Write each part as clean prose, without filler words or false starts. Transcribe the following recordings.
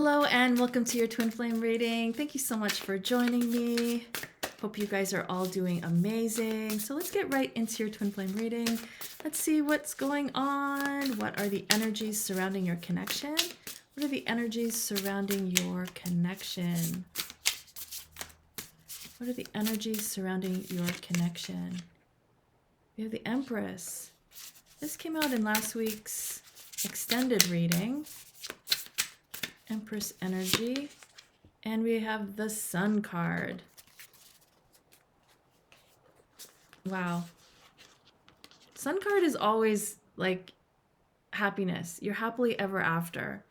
Hello and welcome to your Twin Flame reading. Thank you so much for joining me. Hope you guys are all doing amazing. So let's get right into your Twin Flame reading. Let's see what's going on. What are the energies surrounding your connection? What are the energies surrounding your connection? What are the energies surrounding your connection? We have the Empress. This came out in last week's extended reading. Empress energy, and we have the Sun card. Wow. Sun card is always like happiness. You're happily ever after.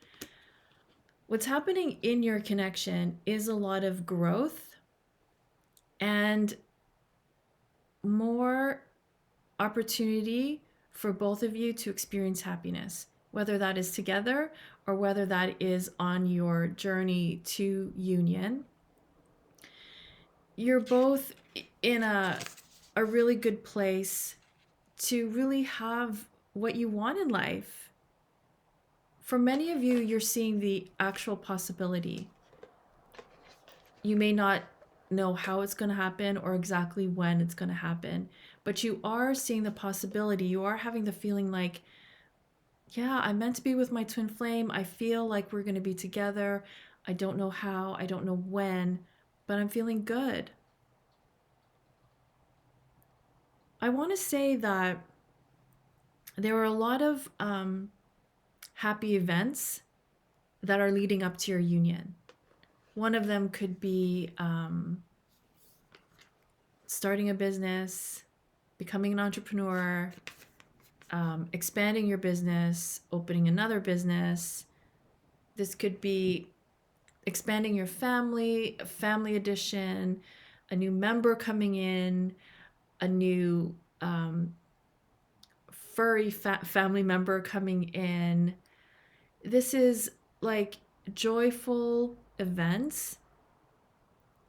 What's happening in your connection is a lot of growth and more opportunity for both of you to experience happiness, whether that is together or whether that is on your journey to union. You're both in a really good place to really have what you want in life. For many of you, you're seeing the actual possibility. You may not know how it's going to happen or exactly when it's going to happen, but you are seeing the possibility. You are having the feeling like, yeah, I'm meant to be with my twin flame. I feel like we're going to be together. I don't know how, I don't know when, but I'm feeling good. I want to say that there are a lot of happy events that are leading up to your union. One of them could be starting a business, becoming an entrepreneur, expanding your business, opening another business. This could be expanding your family, a family addition, a new member coming in, a new furry family member coming in. This is like joyful events.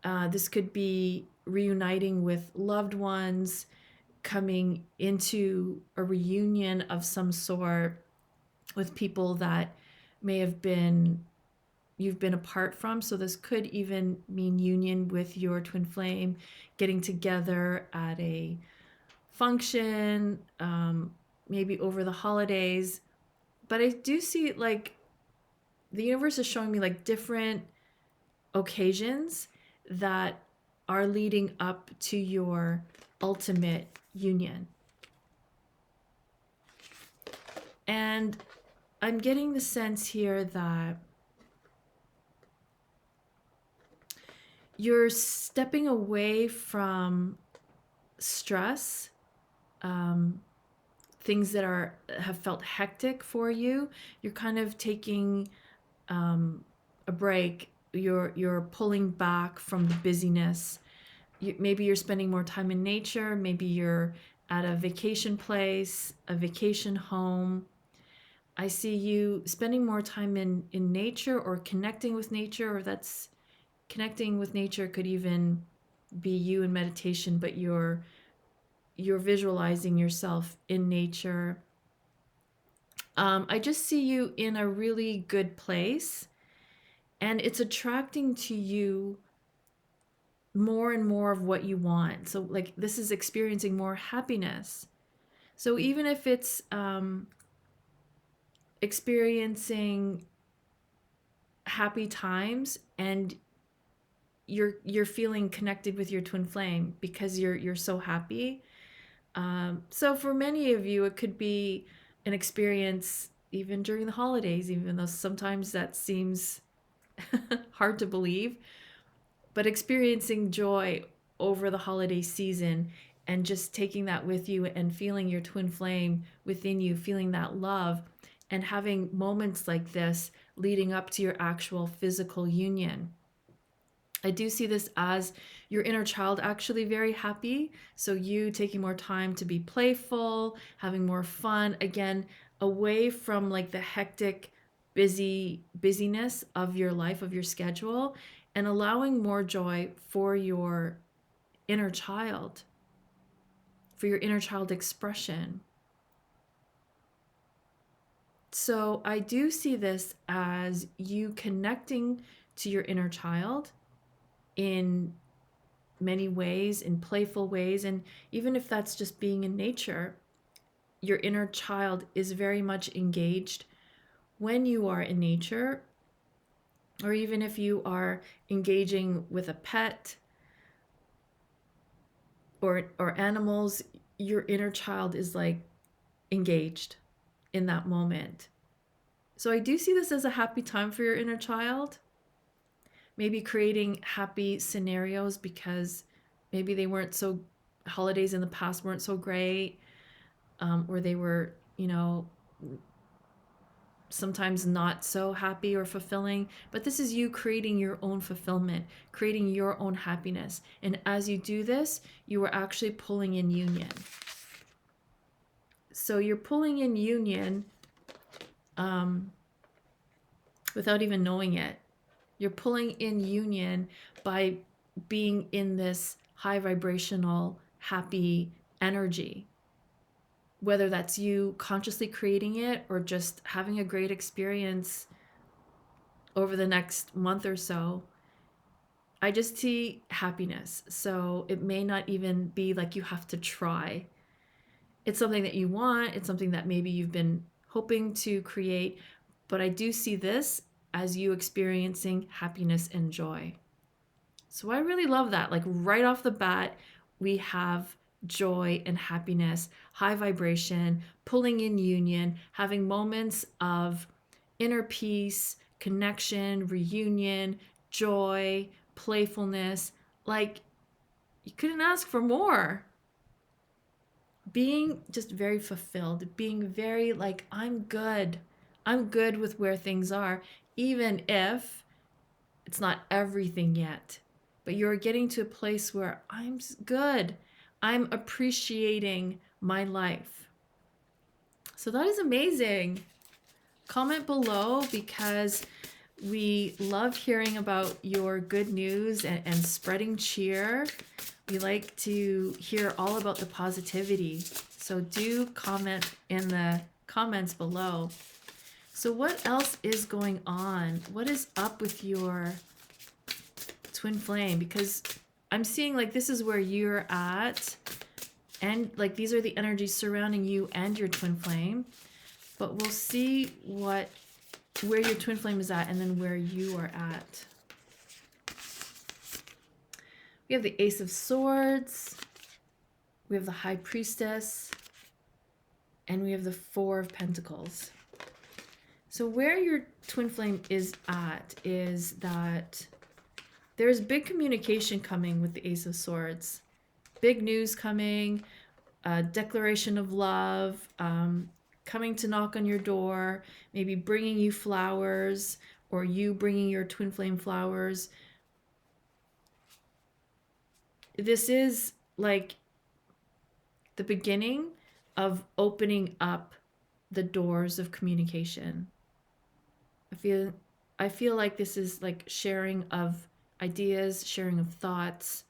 This could be reuniting with loved ones, coming into a reunion of some sort with people that may have been you've been apart from. So this could even mean union with your twin flame, getting together at a function, maybe over the holidays. But I do see like the universe is showing me like different occasions that are leading up to your ultimate union. And I'm getting the sense here that you're stepping away from stress, things that have felt hectic for you. You're kind of taking a break. You're pulling back from the busyness. Maybe you're spending more time in nature. Maybe you're at a vacation place, a vacation home. I see you spending more time in nature or connecting with nature, or that's connecting with nature could even be you in meditation, but you're visualizing yourself in nature. I just see you in a really good place, and it's attracting to you more and more of what you want. So like this is experiencing more happiness. So even if it's experiencing happy times and you're feeling connected with your twin flame because you're so happy. So for many of you, it could be an experience even during the holidays, even though sometimes that seems hard to believe, but experiencing joy over the holiday season and just taking that with you and feeling your twin flame within you, feeling that love and having moments like this leading up to your actual physical union. I do see this as your inner child actually very happy. So you taking more time to be playful, having more fun, again, away from like the hectic, busyness of your life, of your schedule, and allowing more joy for your inner child, for your inner child expression. So I do see this as you connecting to your inner child in many ways, in playful ways. And even if that's just being in nature, your inner child is very much engaged when you are in nature, or even if you are engaging with a pet or animals, your inner child is like engaged in that moment. So I do see this as a happy time for your inner child. Maybe creating happy scenarios because maybe they weren't so, holidays in the past weren't so great, or they were, sometimes not so happy or fulfilling. But this is you creating your own fulfillment, creating your own happiness. And as you do this, you are actually pulling in union. So you're pulling in union without even knowing it. You're pulling in union by being in this high vibrational, happy energy. Whether that's you consciously creating it or just having a great experience over the next month or so, I just see happiness. So it may not even be like you have to try. It's something that you want, it's something that maybe you've been hoping to create, but I do see this as you experiencing happiness and joy. So I really love that. Like right off the bat, we have joy and happiness, high vibration, pulling in union, having moments of inner peace, connection, reunion, joy, playfulness. Like you couldn't ask for more. Being just very fulfilled, being very like, I'm good. I'm good with where things are, even if it's not everything yet. But you're getting to a place where I'm good. I'm appreciating my life. So that is amazing. Comment below because we love hearing about your good news and spreading cheer. We like to hear all about the positivity. So do comment in the comments below. So what else is going on? What is up with your twin flame? Because I'm seeing like this is where you're at, and like these are the energies surrounding you and your twin flame. But we'll see where your twin flame is at and then where you are at. We have the Ace of Swords, we have the High Priestess, and we have the Four of Pentacles. So where your twin flame is at is that there's big communication coming with the Ace of Swords. Big news coming, a declaration of love, coming to knock on your door, maybe bringing you flowers or you bringing your twin flame flowers. This is like the beginning of opening up the doors of communication. I feel like this is like sharing of ideas, sharing of thoughts.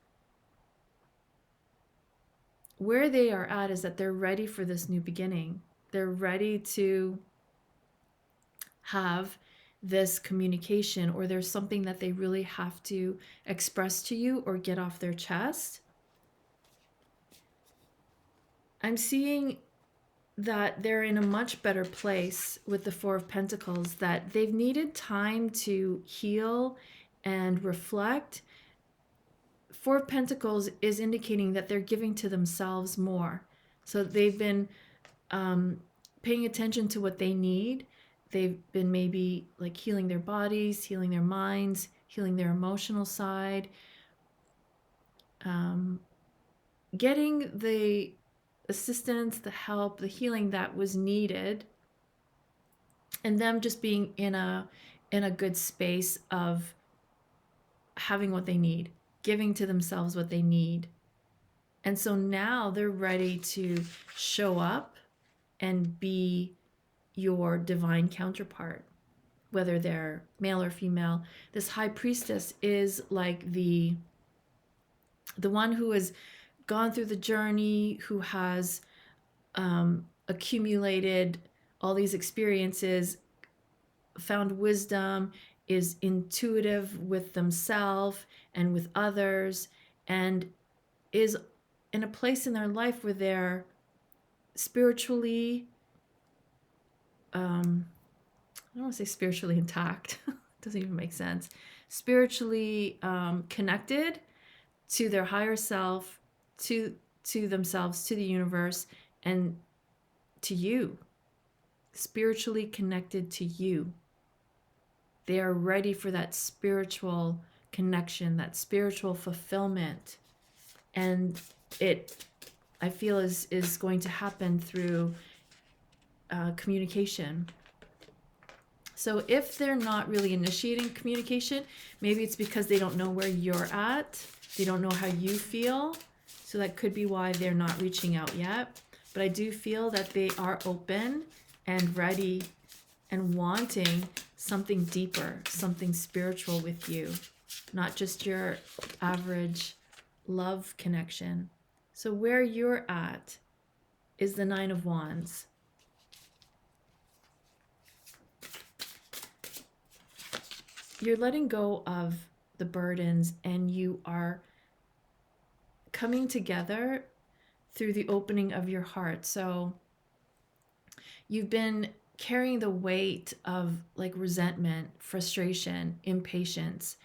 Where they are at is that they're ready for this new beginning. They're ready to have this communication, or there's something that they really have to express to you or get off their chest. I'm seeing that they're in a much better place with the Four of Pentacles, that they've needed time to heal and reflect. Four of Pentacles is indicating that they're giving to themselves more. So they've been paying attention to what they need. They've been maybe like healing their bodies, healing their minds, healing their emotional side, getting the assistance, the help, the healing that was needed, and them just being in a good space of having what they need, giving to themselves what they need. And so now they're ready to show up and be your divine counterpart, whether they're male or female. This High Priestess is like the one who has gone through the journey, who has accumulated all these experiences, found wisdom, is intuitive with themselves and with others, and is in a place in their life where they're spiritually, I don't want to say spiritually intact, doesn't even make sense, spiritually connected to their higher self, to themselves, to the universe, and to you. Spiritually connected to you. They are ready for that spiritual connection, that spiritual fulfillment. And it, I feel, is going to happen through communication. So if they're not really initiating communication, maybe it's because they don't know where you're at. They don't know how you feel. So that could be why they're not reaching out yet. But I do feel that they are open and ready and wanting something deeper, something spiritual with you, not just your average love connection. So where you're at is the Nine of Wands. You're letting go of the burdens, and you are coming together through the opening of your heart. So you've been carrying the weight of like resentment, frustration, impatience,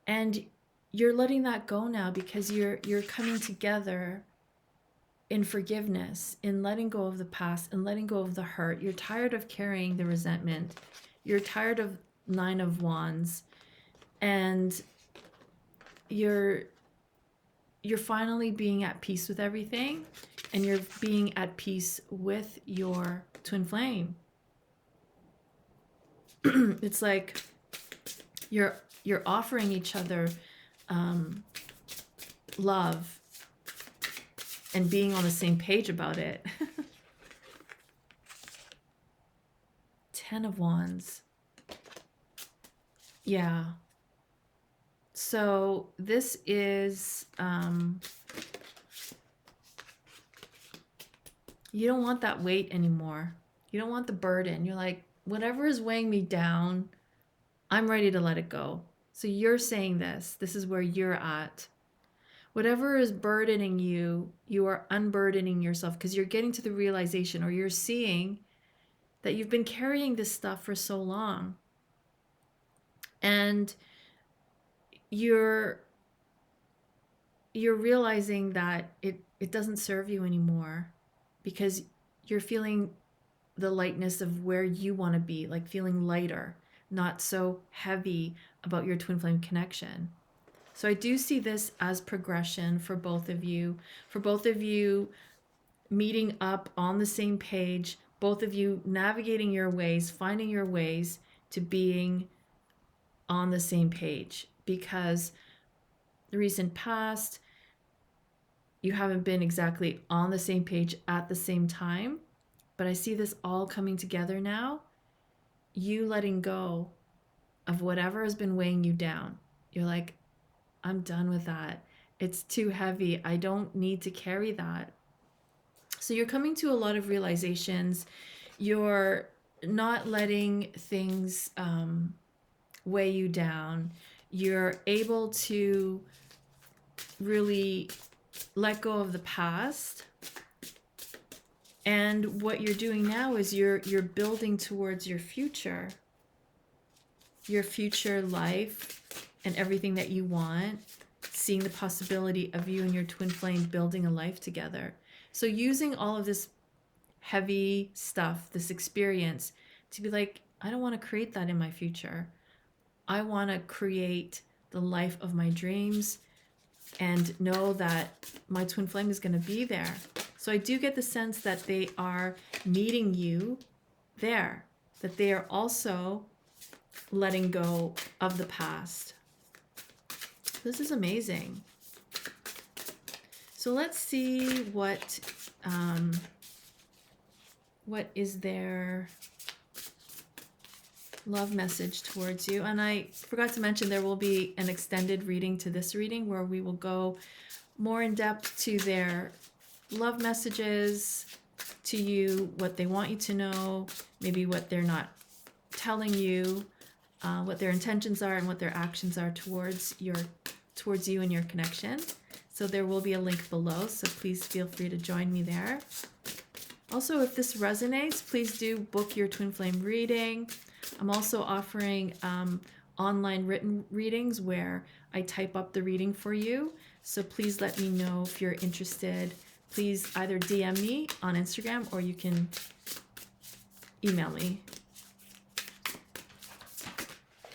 and you're letting that go now because you're coming together in forgiveness, in letting go of the past and letting go of the hurt. You're tired of carrying the resentment. You're tired of Nine of Wands, and you're finally being at peace with everything, and you're being at peace with your twin flame. It's like you're offering each other love and being on the same page about it. 10 of Wands. Yeah. So this is, you don't want that weight anymore. You don't want the burden. You're like, whatever is weighing me down, I'm ready to let it go. So you're saying this is where you're at. Whatever is burdening you, you are unburdening yourself because you're getting to the realization, or you're seeing that you've been carrying this stuff for so long. And you're realizing that it doesn't serve you anymore, because you're feeling the lightness of where you want to be, like feeling lighter, not so heavy about your twin flame connection. So I do see this as progression for both of you, meeting up on the same page, both of you navigating your ways, finding your ways to being on the same page, because the recent past, you haven't been exactly on the same page at the same time, but I see this all coming together now. You letting go of whatever has been weighing you down. You're like, I'm done with that. It's too heavy. I don't need to carry that. So you're coming to a lot of realizations. You're not letting things weigh you down. You're able to really let go of the past. And what you're doing now is you're building towards your future life and everything that you want, seeing the possibility of you and your twin flame building a life together. So using all of this heavy stuff, this experience, to be like, I don't want to create that in my future. I want to create the life of my dreams and know that my twin flame is going to be there. So I do get the sense that they are meeting you there, that they are also letting go of the past. This is amazing. So let's see what is their love message towards you. And I forgot to mention there will be an extended reading to this reading where we will go more in depth to their love messages, to you what they want you to know, maybe what they're not telling you, what their intentions are and what their actions are towards you and your connection. So there will be a link below, so please feel free to join me there. Also, if this resonates, please do book your twin flame reading. I'm also offering online written readings where I type up the reading for you. So please let me know if you're interested. Please either DM me on Instagram or you can email me.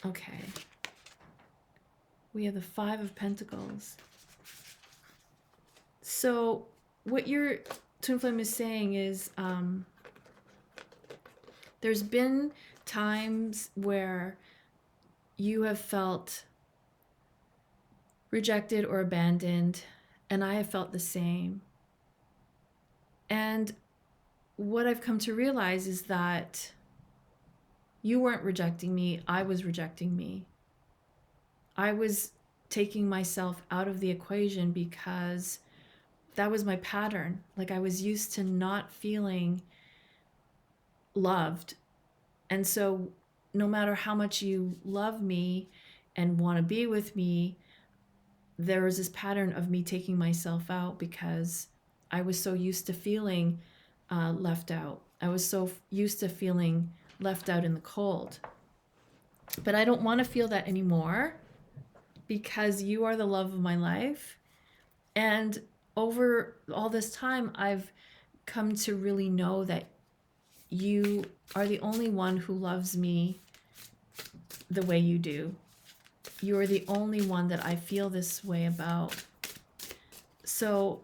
Okay. We have the Five of Pentacles. So what your twin flame is saying is there's been times where you have felt rejected or abandoned, and I have felt the same. And what I've come to realize is that you weren't rejecting me, I was rejecting me. I was taking myself out of the equation because that was my pattern. Like, I was used to not feeling loved. And so no matter how much you love me and want to be with me, there was this pattern of me taking myself out because I was so used to feeling left out. I was so used to feeling left out in the cold. But I don't want to feel that anymore because you are the love of my life. And over all this time, I've come to really know that you are the only one who loves me the way you do. You are the only one that I feel this way about. So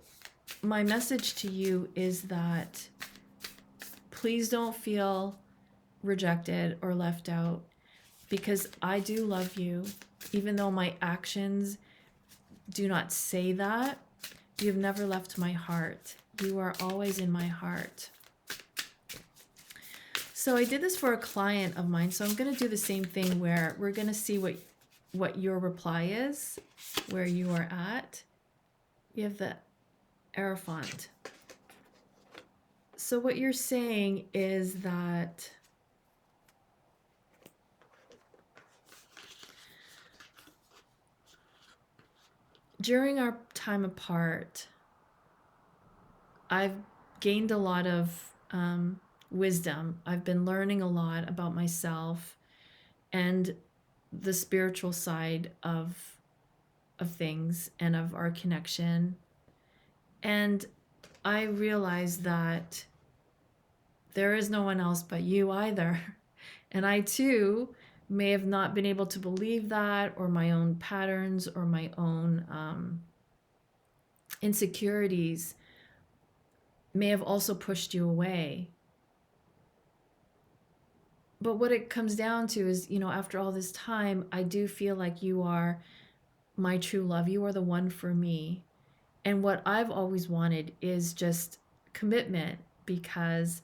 my message to you is that please don't feel rejected or left out, because I do love you. Even though my actions do not say that, you've never left my heart. You are always in my heart. So I did this for a client of mine, so I'm going to do the same thing where we're going to see what your reply is, where you are at. You have the Hierophant. So what you're saying is that during our time apart, I've gained a lot of wisdom. I've been learning a lot about myself and the spiritual side of things and of our connection. And I realized that there is no one else but you either. And I too may have not been able to believe that, or my own patterns or my own insecurities may have also pushed you away. But what it comes down to is, after all this time, I do feel like you are my true love. You are the one for me. And what I've always wanted is just commitment, because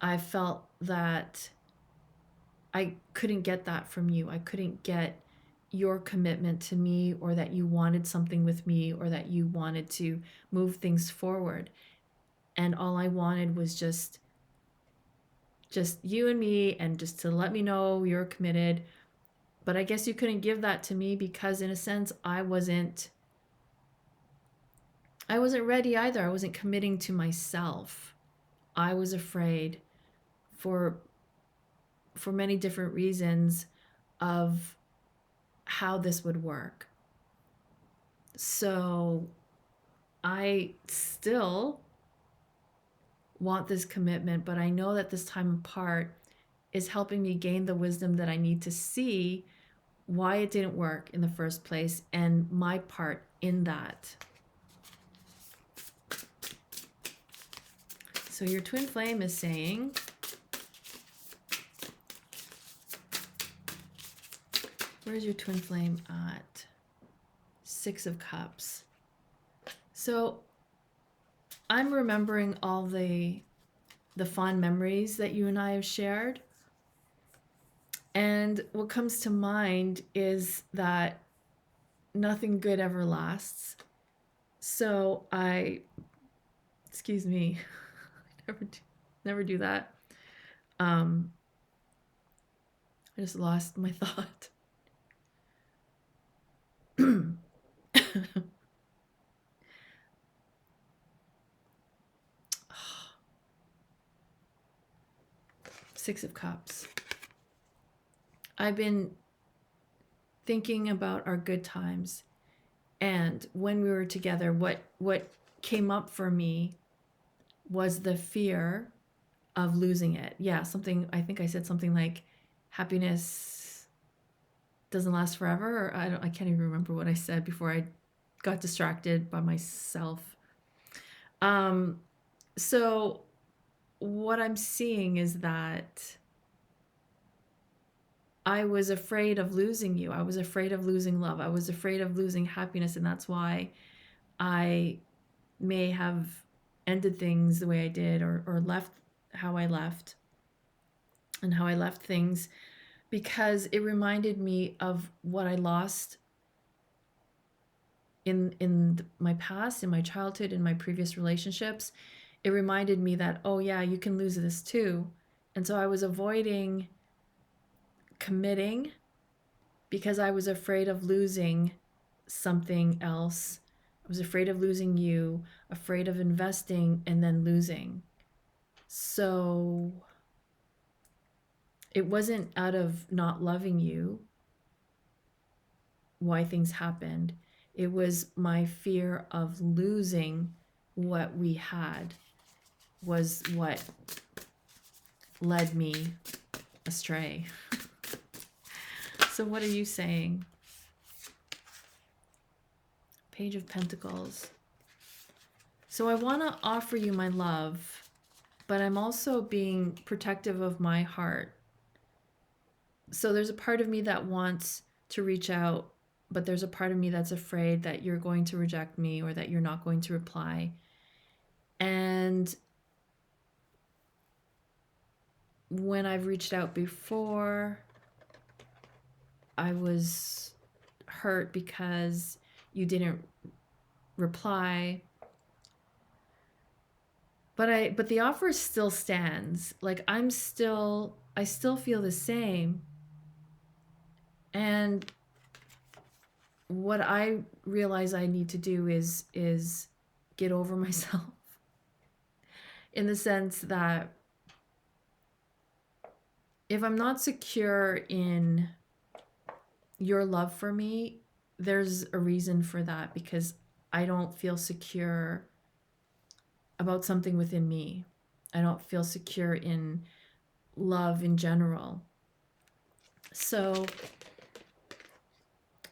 I felt that I couldn't get that from you. I couldn't get your commitment to me, or that you wanted something with me, or that you wanted to move things forward. And all I wanted was just you and me, and just to let me know you're committed. But I guess you couldn't give that to me because, in a sense, I wasn't ready either. I wasn't committing to myself. I was afraid for many different reasons of how this would work. So I still want this commitment, but I know that this time apart is helping me gain the wisdom that I need to see why it didn't work in the first place and my part in that. So your twin flame is saying, where's your twin flame at? Six of Cups. So I'm remembering all the fond memories that you and I have shared. And what comes to mind is that nothing good ever lasts. So excuse me. never do that. I just lost my thought. 6 of Cups. I've been thinking about our good times, and when we were together, what came up for me was the fear of losing it. Yeah, I think I said something like happiness doesn't last forever, or I can't even remember what I said before I got distracted by myself. So what I'm seeing is that I was afraid of losing you. I was afraid of losing love. I was afraid of losing happiness, and that's why I may have ended things the way I did, or left how I left, and how I left things, because it reminded me of what I lost in my past, in my childhood, in my previous relationships. It reminded me that, oh yeah, you can lose this too. And so I was avoiding committing because I was afraid of losing something else. I was afraid of losing you, afraid of investing and then losing. So it wasn't out of not loving you why things happened. It was my fear of losing what we had was what led me astray. So what are you saying? Page of Pentacles. So I want to offer you my love, but I'm also being protective of my heart. So there's a part of me that wants to reach out, but there's a part of me that's afraid that you're going to reject me or that you're not going to reply. And when I've reached out before, I was hurt because you didn't reply. But the offer still stands. Like I still feel the same. And what I realize I need to do is get over myself, in the sense that if I'm not secure in your love for me, there's a reason for that, because I don't feel secure about something within me. I don't feel secure in love in general. So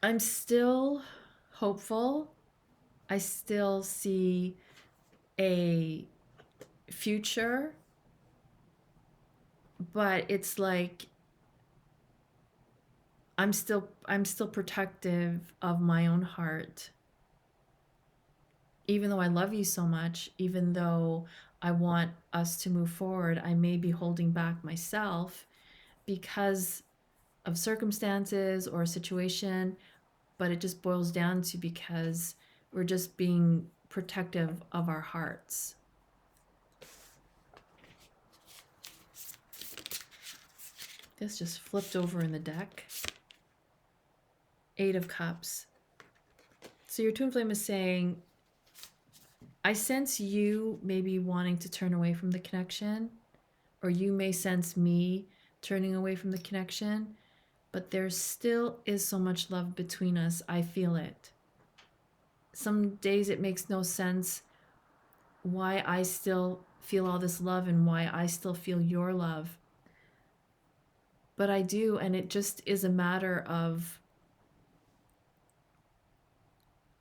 I'm still hopeful. I still see a future, but it's like I'm still protective of my own heart. Even though I love you so much, even though I want us to move forward, I may be holding back myself because of circumstances or a situation, but it just boils down to because we're just being protective of our hearts. This just flipped over in the deck. 8 of Cups. So your twin flame is saying, I sense you maybe wanting to turn away from the connection, or you may sense me turning away from the connection, but there still is so much love between us. I feel it. Some days it makes no sense why I still feel all this love and why I still feel your love. But I do, and it just is a matter of,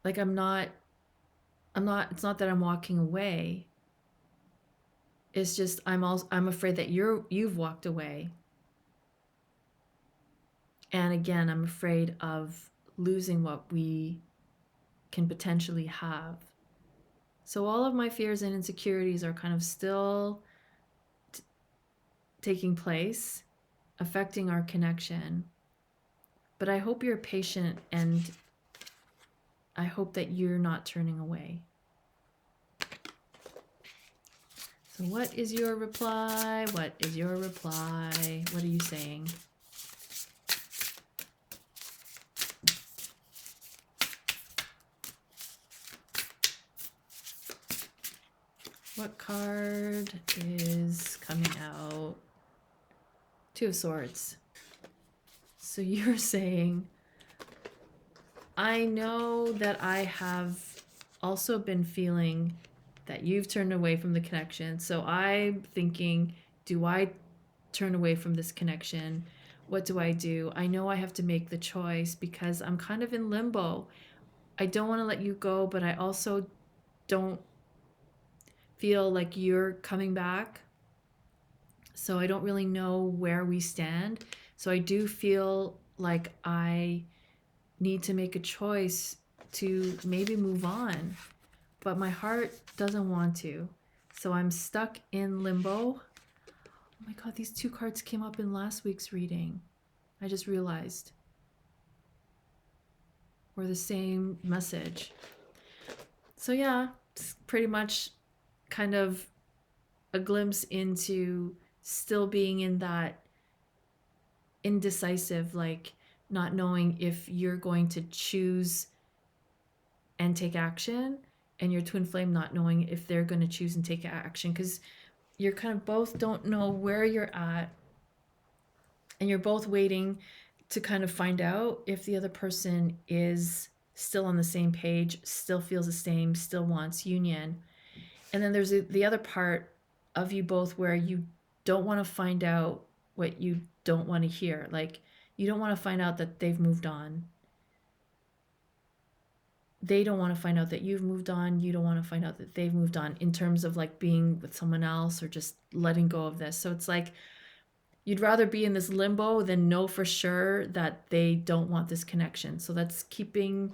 like, it's not that I'm walking away. It's just I'm afraid that you've walked away. And again, I'm afraid of losing what we can potentially have. So all of my fears and insecurities are kind of still taking place, affecting our connection. But I hope you're patient, and I hope that you're not turning away. So what is your reply? What is your reply? What are you saying? What card is coming out? Two of Swords. So you're saying, I know that I have also been feeling that you've turned away from the connection. So I'm thinking, do I turn away from this connection? What do I do? I know I have to make the choice because I'm kind of in limbo. I don't want to let you go, but I also don't feel like you're coming back. So I don't really know where we stand. So I do feel like I need to make a choice to maybe move on, but my heart doesn't want to. So I'm stuck in limbo. Oh my God, these two cards came up in last week's reading. I just realized. Or the same message. So yeah, it's pretty much kind of a glimpse into still being in that indecisive, like not knowing if you're going to choose and take action, and your twin flame not knowing if they're going to choose and take action, because you're kind of both don't know where you're at, and you're both waiting to kind of find out if the other person is still on the same page, still feels the same, still wants union. And then there's the other part of you both where you don't want to find out what you don't want to hear. Like, you don't want to find out that they've moved on. They don't want to find out that you've moved on. You don't want to find out that they've moved on, in terms of like being with someone else or just letting go of this. So it's like you'd rather be in this limbo than know for sure that they don't want this connection. So that's keeping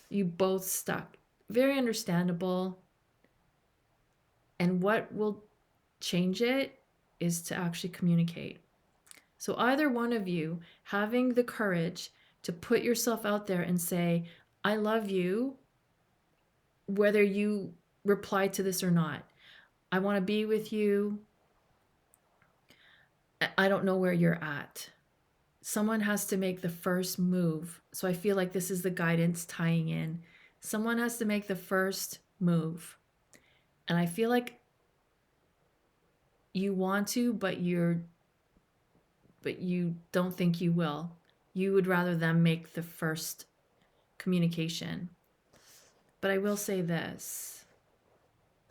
you both stuck. Very understandable. And what will change it is to actually communicate. So either one of you having the courage to put yourself out there and say, I love you, whether you reply to this or not. I want to be with you. I don't know where you're at. Someone has to make the first move. So I feel like this is the guidance tying in. Someone has to make the first move. And I feel like you want to, but you don't think you will. You would rather them make the first communication. But I will say this.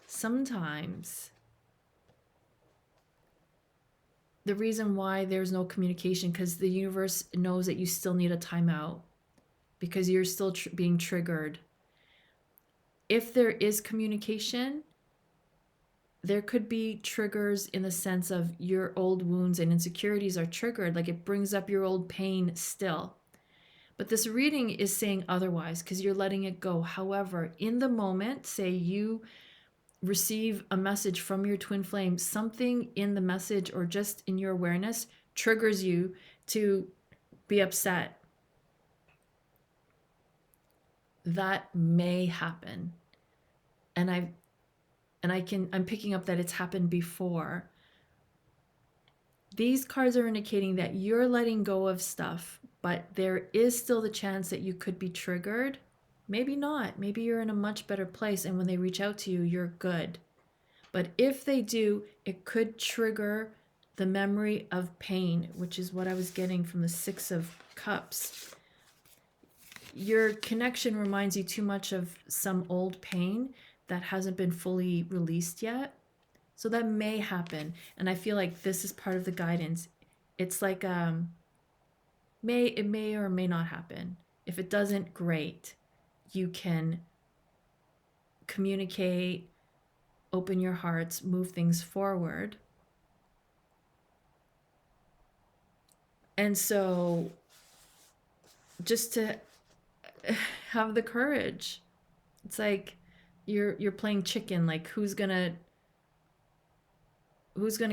Sometimes the reason why there's no communication, because the universe knows that you still need a timeout, because you're still being triggered. If there is communication, there could be triggers in the sense of your old wounds and insecurities are triggered. Like, it brings up your old pain still. But this reading is saying otherwise, because you're letting it go. However, in the moment, say you receive a message from your twin flame, something in the message or just in your awareness triggers you to be upset. That may happen. And I'm picking up that it's happened before. These cards are indicating that you're letting go of stuff, but there is still the chance that you could be triggered. Maybe not. Maybe you're in a much better place, and when they reach out to you, you're good. But if they do, it could trigger the memory of pain, which is what I was getting from the Six of Cups. Your connection reminds you too much of some old pain that hasn't been fully released yet. So that may happen. And I feel like this is part of the guidance. It's like it may or may not happen. If it doesn't, great. You can communicate, open your hearts, move things forward. And so just to have the courage. It's like you're playing chicken, like who's gonna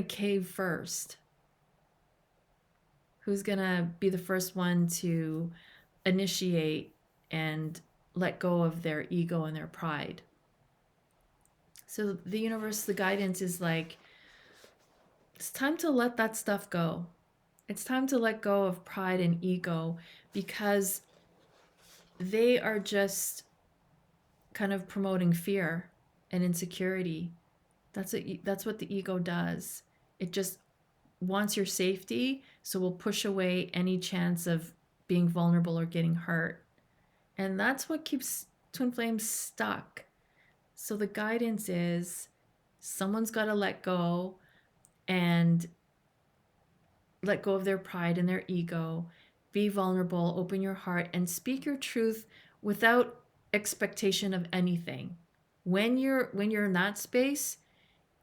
cave first? Who's gonna be the first one to initiate and let go of their ego and their pride? So the universe, the guidance is like, It's time to let that stuff go. It's time to let go of pride and ego, because they are just kind of promoting fear and insecurity. That's what the ego does. It just wants your safety, so will push away any chance of being vulnerable or getting hurt. And that's what keeps twin flames stuck. So the guidance is someone's got to let go and let go of their pride and their ego. Be vulnerable, open your heart, and speak your truth without expectation of anything. When you're in that space,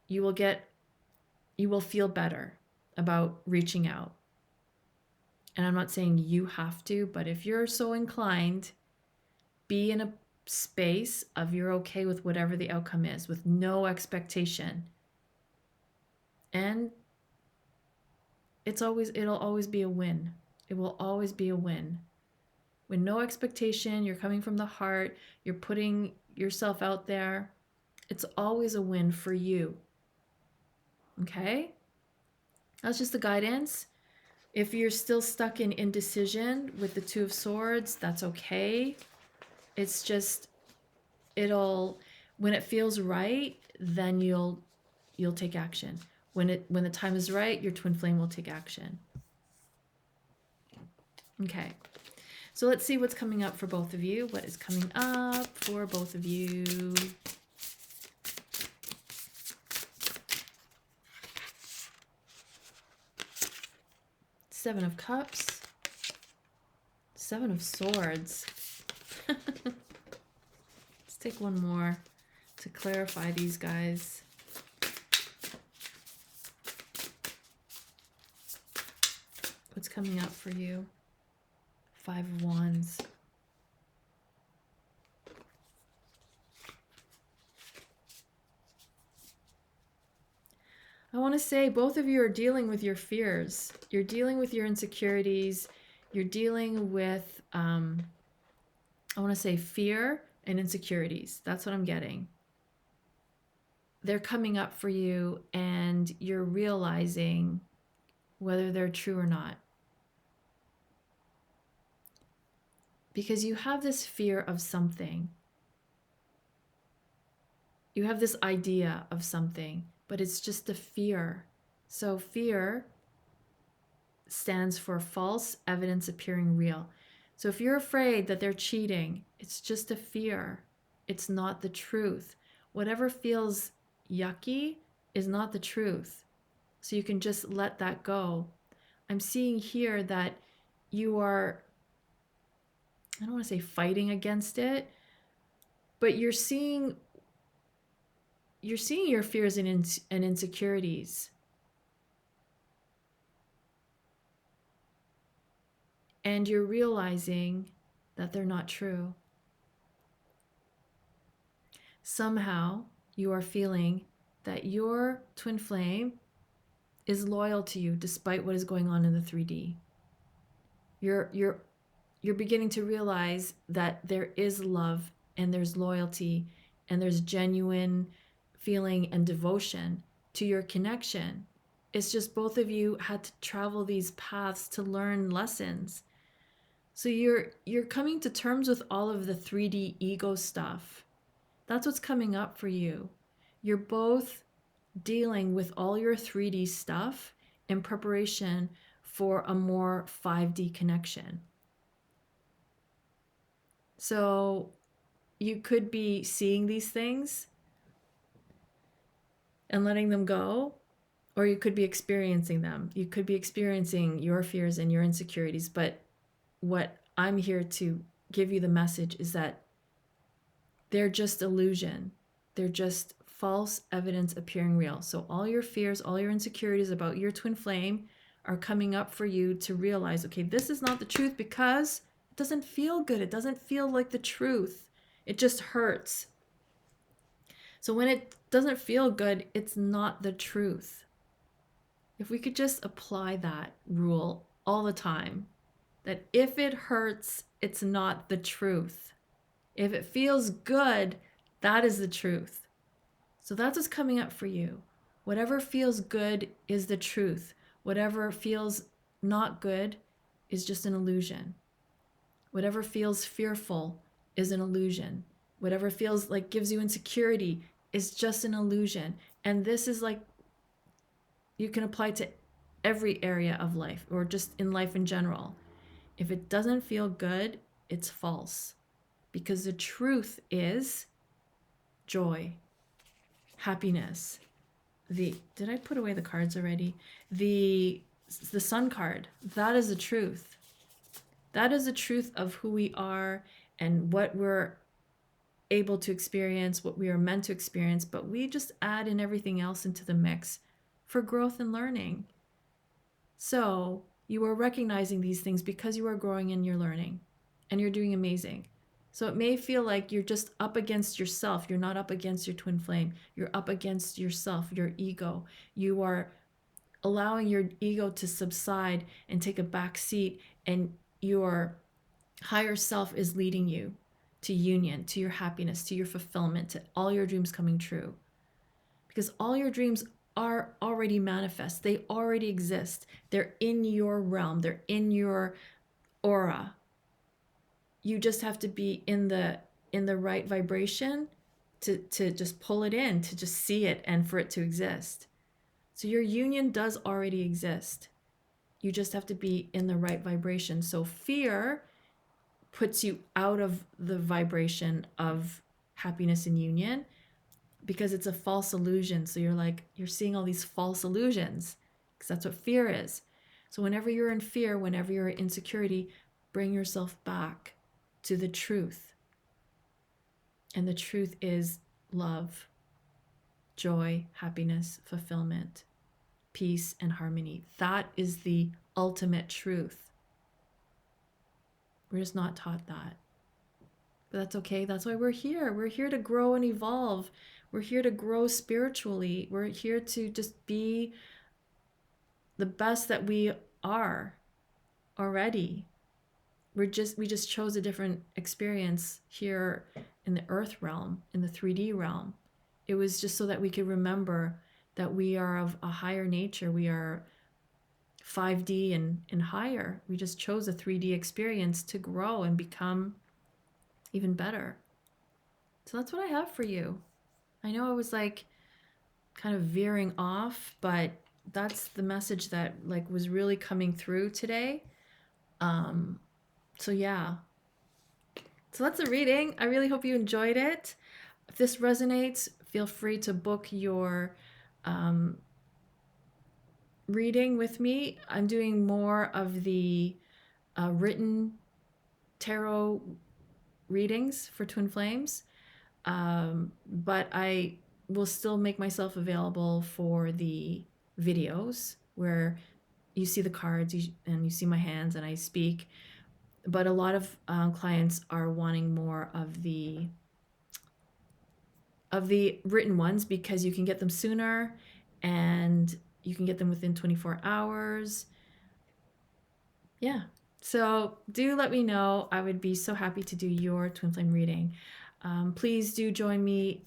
you will feel better about reaching out. And I'm not saying you have to, but if you're so inclined, be in a space of you're okay with whatever the outcome is, with no expectation. And it'll always be a win. It will always be a win. With no expectation, you're coming from the heart, you're putting yourself out there. It's always a win for you. Okay? That's just the guidance. If you're still stuck in indecision with the Two of Swords, that's okay. It's just, when it feels right, then you'll take action. When the time is right, your twin flame will take action. Okay. So let's see what's coming up for both of you. What is coming up for both of you? Seven of Cups. Seven of Swords. Let's take one more to clarify these guys. What's coming up for you? Five of Wands. I want to say both of you are dealing with your fears. You're dealing with your insecurities. You're dealing with, I want to say fear and insecurities. That's what I'm getting. They're coming up for you and you're realizing whether they're true or not. Because you have this fear of something. You have this idea of something, but it's just a fear. So fear stands for false evidence appearing real. So if you're afraid that they're cheating, it's just a fear. It's not the truth. Whatever feels yucky is not the truth. So you can just let that go. I'm seeing here that you are, I don't want to say fighting against it, but you're seeing your fears and insecurities. And you're realizing that they're not true. Somehow you are feeling that your twin flame is loyal to you despite what is going on in the 3D. You're beginning to realize that there is love and there's loyalty and there's genuine feeling and devotion to your connection. It's just both of you had to travel these paths to learn lessons. So you're coming to terms with all of the 3D ego stuff. That's what's coming up for you. You're both dealing with all your 3D stuff in preparation for a more 5D connection. So you could be seeing these things and letting them go, or you could be experiencing them. You could be experiencing your fears and your insecurities, but what I'm here to give you the message is that they're just illusion. They're just false evidence appearing real. So all your fears, all your insecurities about your twin flame are coming up for you to realize, okay, this is not the truth because it doesn't feel good. It doesn't feel like the truth. It just hurts. So when it doesn't feel good, it's not the truth. If we could just apply that rule all the time, that if it hurts, it's not the truth. If it feels good, that is the truth. So that's what's coming up for you. Whatever feels good is the truth. Whatever feels not good is just an illusion. Whatever feels fearful is an illusion. Whatever feels like gives you insecurity is just an illusion. And this is like, you can apply to every area of life or just in life in general. If it doesn't feel good, it's false. Because the truth is joy, happiness. Did I put away the cards already? The sun card, that is the truth. That is the truth of who we are and what we're able to experience, what we are meant to experience, but we just add in everything else into the mix for growth and learning. So you are recognizing these things because you are growing and you're learning and you're doing amazing. So it may feel like you're just up against yourself. You're not up against your twin flame. You're up against yourself, your ego. You are allowing your ego to subside and take a back seat, and your higher self is leading you to union, to your happiness, to your fulfillment, to all your dreams coming true. Because all your dreams are already manifest. They already exist. They're in your realm. They're in your aura. You just have to be in the right vibration to just pull it in, to just see it and for it to exist. So your union does already exist. You just have to be in the right vibration. So fear puts you out of the vibration of happiness and union because it's a false illusion. So you're seeing all these false illusions because that's what fear is. So whenever you're in fear, whenever you're in insecurity, bring yourself back to the truth. And the truth is love, joy, happiness, fulfillment, peace, and harmony. That is the ultimate truth. We're just not taught that. But that's okay. That's why we're here. We're here to grow and evolve. We're here to grow spiritually. We're here to just be the best that we are already. We just chose a different experience here in the earth realm, in the 3D realm. It was just so that we could remember that we are of a higher nature. We are 5D and higher. We just chose a 3D experience to grow and become even better. So that's what I have for you. I know I was like kind of veering off, but that's the message that like was really coming through today. So yeah. So that's a reading. I really hope you enjoyed it. If this resonates, feel free to book your reading with me. I'm doing more of the written tarot readings for Twin Flames, but I will still make myself available for the videos where you see the cards and you see my hands and I speak. But a lot of clients are wanting more of the written ones because you can get them sooner and you can get them within 24 hours. Yeah. So do let me know. I would be so happy to do your twin flame reading. Please do join me.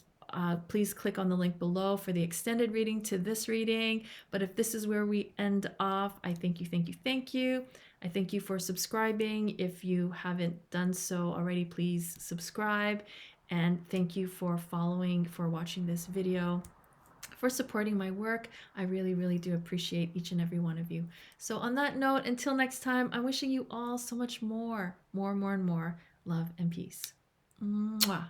Please click on the link below for the extended reading to this reading. But if this is where we end off, I thank you, thank you, thank you. I thank you for subscribing. If you haven't done so already, please subscribe. And thank you for following, for watching this video, for supporting my work. I really, really do appreciate each and every one of you. So on that note, until next time, I'm wishing you all so much more and more love and peace. Mwah.